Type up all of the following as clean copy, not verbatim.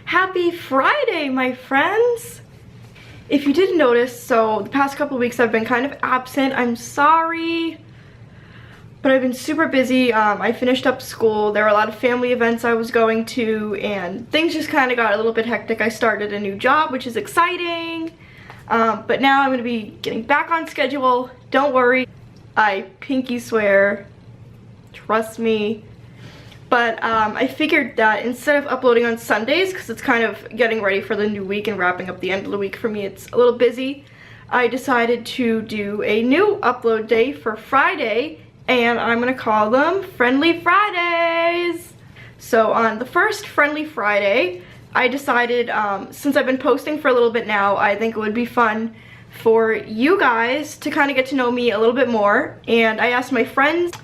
Happy Friday, my friends! If you didn't notice, so the past couple of weeks I've been kind of absent. I'm sorry, but I've been super busy. I finished up school. There were a lot of family events I was going to, and things just kind of got a little bit hectic. I started a new job, which is exciting, but now I'm going to be getting back on schedule. Don't worry, I pinky swear, trust me. But I figured that instead of uploading on Sundays, because it's kind of getting ready for the new week and wrapping up the end of the week for me, it's a little busy, I decided to do a new upload day for Friday, and I'm going to call them Friendly Fridays. So on the first Friendly Friday, I decided, since I've been posting for a little bit now, I think it would be fun for you guys to kind of get to know me a little bit more, and I asked my friends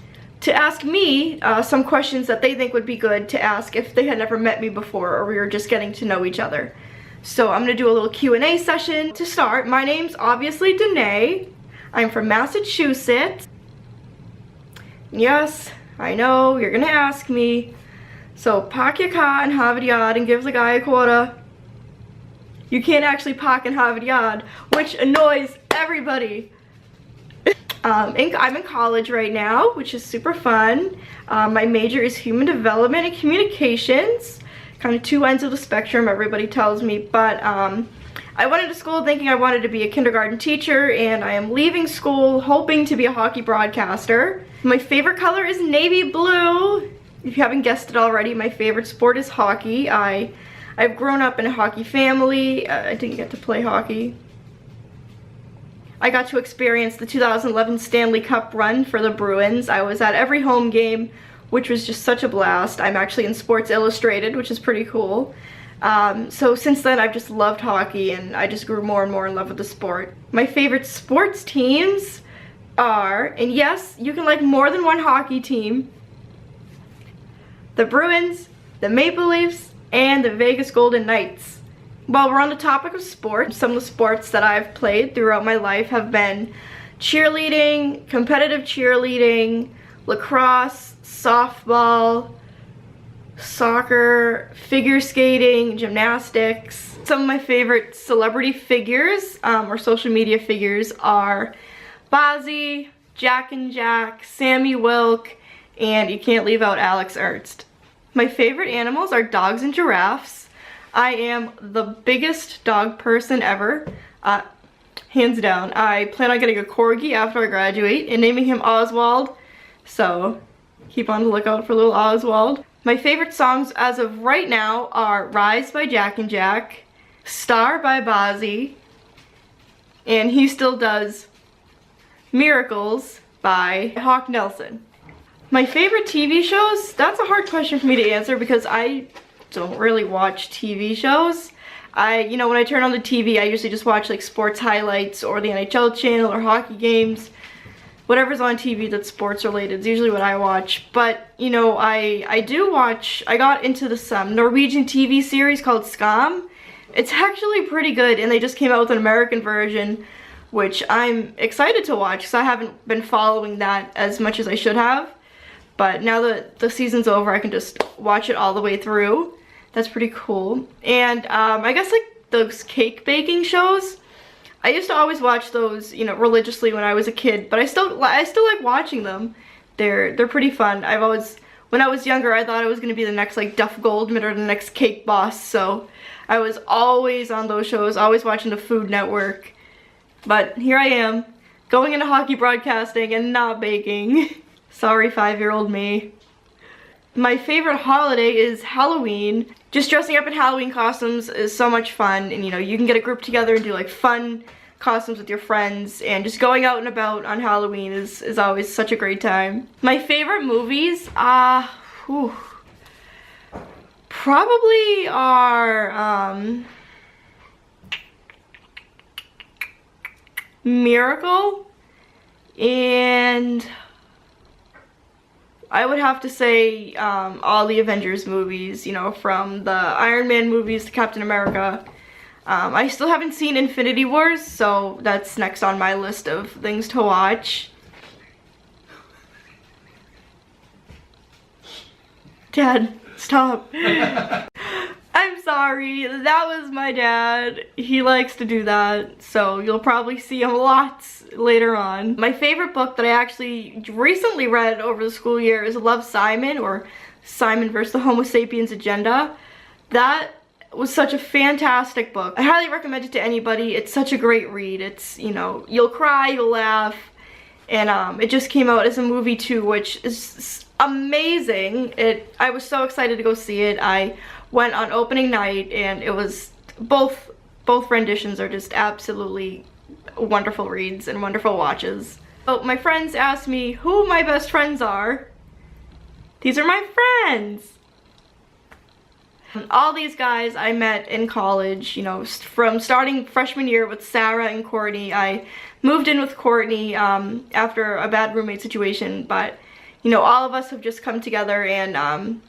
to ask me some questions that they think would be good to ask if they had never met me before or we were just getting to know each other. So I'm going to do a little Q&A session to start. My name's obviously Danae. I'm from Massachusetts. Yes, I know, you're going to ask me. So park your car in Harvard Yard and give the guy a quarter. You can't actually park in Harvard Yard, which annoys everybody. I'm in college right now, which is super fun. My major is human development and communications. Kind of two ends of the spectrum, everybody tells me. But I went into school thinking I wanted to be a kindergarten teacher, and I am leaving school hoping to be a hockey broadcaster. My favorite color is navy blue. If you haven't guessed it already, my favorite sport is hockey. I've grown up in a hockey family. I didn't get to play hockey. I got to experience the 2011 Stanley Cup run for the Bruins. I was at every home game, which was just such a blast. I'm actually in Sports Illustrated, which is pretty cool. So since then, I've just loved hockey, and I just grew more and more in love with the sport. My favorite sports teams are, and yes, you can like more than one hockey team, the Bruins, the Maple Leafs, and the Vegas Golden Knights. While we're on the topic of sports, some of the sports that I've played throughout my life have been cheerleading, competitive cheerleading, lacrosse, softball, soccer, figure skating, gymnastics. Some of my favorite celebrity figures or social media figures are Bazzi, Jack and Jack, Sammy Wilk, and you can't leave out Alex Ernst. My favorite animals are dogs and giraffes. I am the biggest dog person ever, hands down. I plan on getting a corgi after I graduate and naming him Oswald, so keep on the lookout for little Oswald. My favorite songs as of right now are Rise by Jack and Jack, Star by Bazzi, and He Still Does, Miracles by Hawk Nelson. My favorite TV shows? That's a hard question for me to answer because I don't really watch TV shows. You know, when I turn on the TV, I usually just watch like sports highlights or the NHL channel or hockey games. Whatever's on TV that's sports related is usually what I watch. But, you know, I do watch, I got into this Norwegian TV series called Skam. It's actually pretty good, and they just came out with an American version, which I'm excited to watch because I haven't been following that as much as I should have. But now that the season's over, I can just watch it all the way through. That's pretty cool. And I guess like those cake baking shows, I used to always watch those, you know, religiously when I was a kid, but I still like watching them. They're pretty fun. When I was younger, I thought I was gonna be the next like Duff Goldman or the next cake boss, so I was always on those shows, always watching the Food Network. But here I am, going into hockey broadcasting and not baking. Sorry, 5-year-old me. My favorite holiday is Halloween. Just dressing up in Halloween costumes is so much fun, and you know, you can get a group together and do like fun costumes with your friends, and just going out and about on Halloween is always such a great time. My favorite movies, probably are Miracle, and I would have to say all the Avengers movies, you know, from the Iron Man movies to Captain America. I still haven't seen Infinity Wars, so that's next on my list of things to watch. Dad, stop. I'm sorry. sorry, that was my dad. He likes to do that, so you'll probably see him lots later on. My favorite book that I actually recently read over the school year is Love, Simon, or Simon vs. the Homo Sapiens Agenda. That was such a fantastic book. I highly recommend it to anybody. It's such a great read. It's, you know, you'll cry, you'll laugh, and it just came out as a movie too, which is amazing. I was so excited to go see it. I went on opening night, and it was both renditions are just absolutely wonderful reads and wonderful watches. So my friends asked me who my best friends are. These are my friends. All these guys I met in college, you know, from starting freshman year with Sarah and Courtney. I moved in with Courtney after a bad roommate situation, but, you know, all of us have just come together, and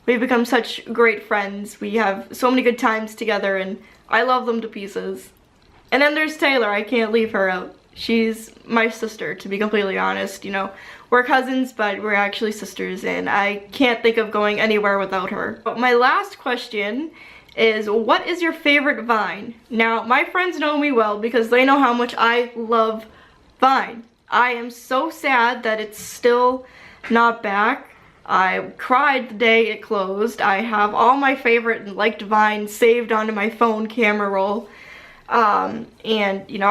we've become such great friends. We have so many good times together, and I love them to pieces. And then there's Taylor. I can't leave her out. She's my sister, to be completely honest. You know, we're cousins, but we're actually sisters, and I can't think of going anywhere without her. But my last question is, what is your favorite Vine? Now, my friends know me well because they know how much I love Vine. I am so sad that it's still not back. I cried the day it closed. I have all my favorite and liked Vines saved onto my phone camera roll. And, you know,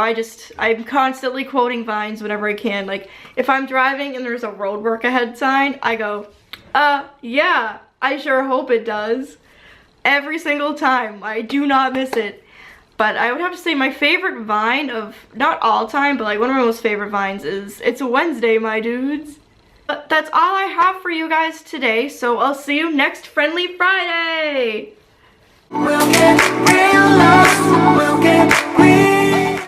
I'm constantly quoting Vines whenever I can. Like, if I'm driving and there's a road work ahead sign, I go, yeah, I sure hope it does. Every single time. I do not miss it. But I would have to say my favorite Vine of, not all time, but like one of my most favorite Vines is It's a Wednesday, my dudes. But that's all I have for you guys today, so I'll see you next Friendly Friday! We'll get real.